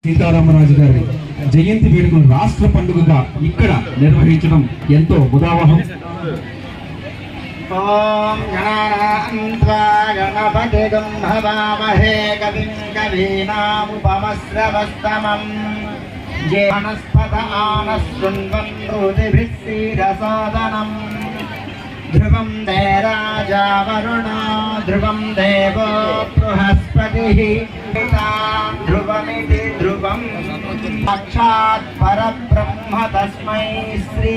సీతారామరాజు గారి జయంతి వేడుకను రాష్ట్ర పండుగగా ఇక్కడ నిర్వహించడం ఎంతో ఉదాహరణ. ఓం గణపతి గంభవామహే కవిం కవీనాముపమశ్రవస్తమం వనస్పత ఆనశృణ్వన్నోతిభిः క్షీరసాదనం ధ్రువం దే రాజా వరుణో ధ్రువం దేవో బృహస్పతిః ధ్రువమితి ధ్రువం సాక్షాత్ పరబ్రహ్మ తస్మై శ్రీ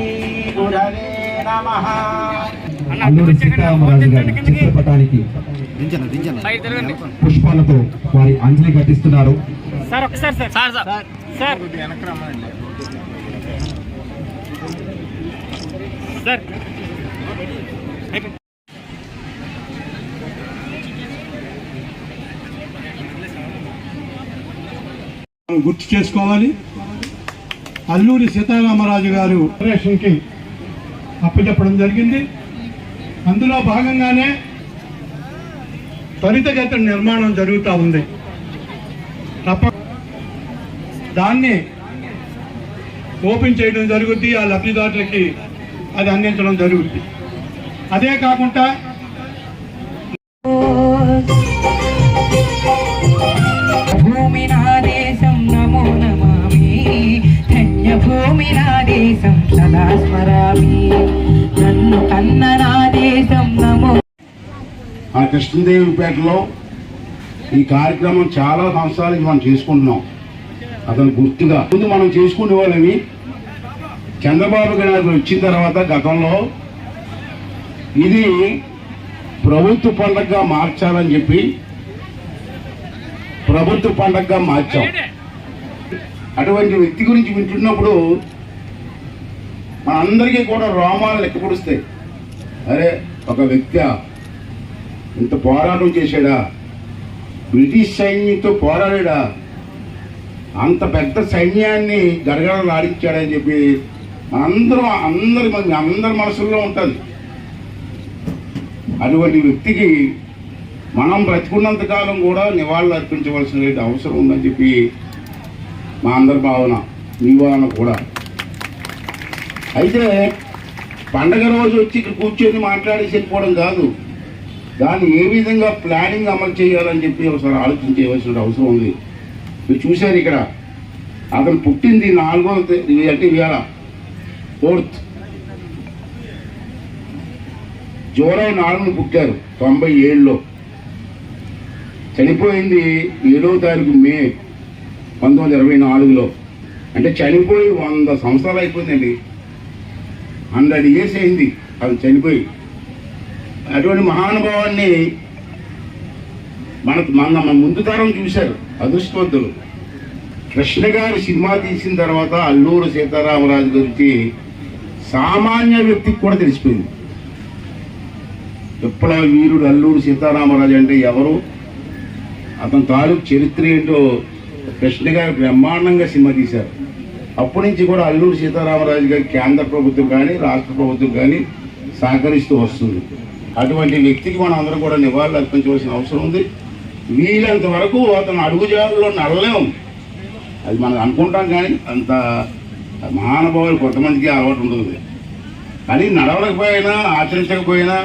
గురవే నమః. అల్లూరి సీతారామరాజు గారి చిత్రపటానికి పుష్పాలతో వారి అంజలి ఘటిస్తున్నారు. గుర్తు చేసుకోవాలి. అల్లూరి సీతారామరాజు గారు ఫెడరేషన్కి అప్పచెప్పడం జరిగింది. అందులో భాగంగానే త్వరితగతిన నిర్మాణం జరుగుతూ ఉంది. దాన్ని ఓపెన్ చేయడం జరుగుద్ది, ఆ లబ్ధిదారులకి అది అందించడం జరుగుద్ది. అదే కాకుండా భూమి నా దేశం నమో నమామి, ధన్య భూమి నా దేశం సదా స్మరామి, నన్ను కన్న నా దేశం నమో. ఆ కృష్ణదేవిపేటలో ఈ కార్యక్రమం చాలా సంవత్సరాలకి మనం చేసుకుంటున్నాం. అతను గుర్తుగా ముందు మనం చేసుకునే వాళ్ళని చంద్రబాబు గారు వచ్చిన తర్వాత గతంలో ఇది ప్రభుత్వ పండగగా మార్చాలని చెప్పి ప్రభుత్వ పండగగా మార్చాం. అటువంటి వ్యక్తి గురించి వింటున్నప్పుడు మనందరికీ కూడా రోమాలు లెక్క పొడుస్తాయి. అరే, ఒక వ్యక్తి ఇంత పోరాటం చేశాడా, బ్రిటిష్ సైన్యంతో పోరాడా, అంత పెద్ద సైన్యాన్ని గడగడలు ఆడించాడని చెప్పి అందరి మనసుల్లో ఉంటుంది. అటువంటి వ్యక్తికి మనం బ్రతికున్నంత కాలం కూడా నివాళులు అర్పించవలసిన అవసరం ఉందని చెప్పి మా అందరి భావన, మీ భావన కూడా. అయితే పండగ రోజు వచ్చి ఇక్కడ కూర్చొని మాట్లాడేసి వెళ్ళిపోవడం కాదు, దాన్ని ఏ విధంగా ప్లానింగ్ అమలు చేయాలని చెప్పి ఒకసారి ఆలోచించవలసిన అవసరం ఉంది. మీరు చూశారు ఇక్కడ అతను పుట్టింది 4వ తేదీ, అంటే ఇవాళ 4th జూలై 4న పుట్టారు 97లో. చనిపోయింది 7వ తారీఖు మే 1924లో. అంటే చనిపోయి 100 సంవత్సరాలు అయిపోయిందండి. 100 years అయింది అది చనిపోయి. అటువంటి మహానుభావాన్ని మన ముందు తరం చూశారు అదృష్టవంతులు. కృష్ణ గారి సినిమా తీసిన తర్వాత అల్లూరి సీతారామరాజు గురించి సామాన్య వ్యక్తికి కూడా తెలిసిపోయింది. విప్లవ వీరుడు అల్లూరి సీతారామరాజు అంటే ఎవరు, అతని తాలూకు చరిత్ర ఏంటో కృష్ణ గారు బ్రహ్మాండంగా సినిమా తీశారు. అప్పటి నుంచి కూడా అల్లూరి సీతారామరాజు గారి కేంద్ర ప్రభుత్వం కానీ రాష్ట్ర ప్రభుత్వం కానీ సహకరిస్తూ వస్తుంది. అటువంటి వ్యక్తికి మనం అందరం కూడా నివాళులు అర్పించవలసిన అవసరం ఉంది. వీలంత వరకు అతను అడుగుజాడల్లో నడలేము, అది మనం అనుకుంటాం. కానీ అంత మహానుభావులు కొంతమందికి అలవాటు ఉంటుంది. కానీ నడవలేకపోయినా ఆచరించకపోయినా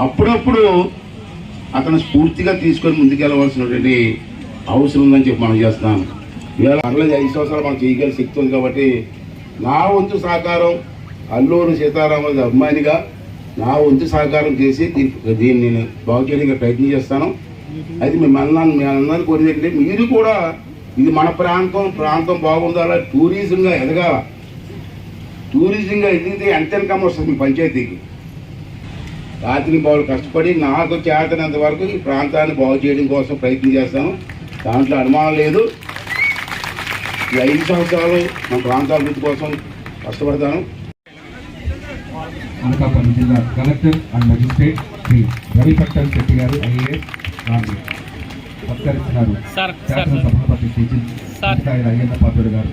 అప్పుడప్పుడు అతను స్ఫూర్తిగా తీసుకొని ముందుకెళ్ళవలసినటువంటి అవసరం ఉందని చెప్పి మనం చేస్తున్నాను. ఇవాళ 5 సంవత్సరాలు మనం చేయగల శక్తి ఉంది. కాబట్టి నా వంతు సహకారం, అల్లూరి సీతారామరాజు అభిమానిగా నా వంతు సహకారం చేసి దీన్ని నేను బాగు చేయడానికి ప్రయత్నం చేస్తాను. అయితే మీ అందరినీ కోరేది ఏంటంటే, మీరు కూడా ఇది మన ప్రాంతం బాగుండాలా, టూరిజంగా ఎదగాల. టూరిజంగా ఎదిగితే ఎంత ఇన్కమ్ వస్తుంది మీ పంచాయతీకి. రాత్రి బాగులు కష్టపడి నాకు చేతనంత వరకు ఈ ప్రాంతాన్ని బాగు చేయడం కోసం ప్రయత్నం చేస్తాను. దాంట్లో అనుమానం లేదు. ఈ 5 సంవత్సరాలు మన ప్రాంతాభివృద్ధి కోసం కష్టపడతాను. అనకాపల్లి జిల్లా collector and magistrate Shri Ravipattal Shetty గారు IAS వారిని సత్కరిస్తున్నారు. శాసనసభాపతి శ్రీ అయ్యన్న పాత్రుడు గారు.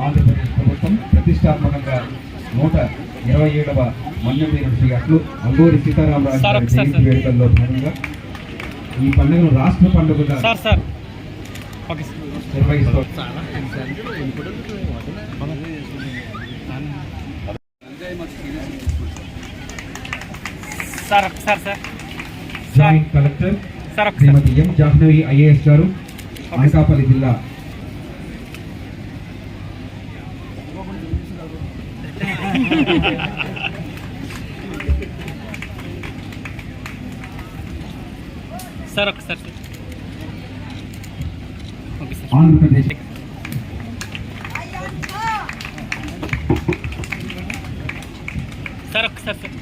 ఆంధ్రప్రదేశ్ ప్రభుత్వం ప్రతిష్టాత్మకంగా 127వ మన్యంవీరుడు శ్రీ అల్లూరి సీతారామరాజు జయంతి వేడుకల్లో భాగంగా ఈ పండుగను రాష్ట్ర పండుగగా నిర్వహిస్తూ జాయింట్ కలెక్టర్ శ్రీమతి ఎం జాహ్నవి ఐఏఎస్ గారు, అనకాపల్లి జిల్లా. ఆంధ్రప్రదేశ్ సార్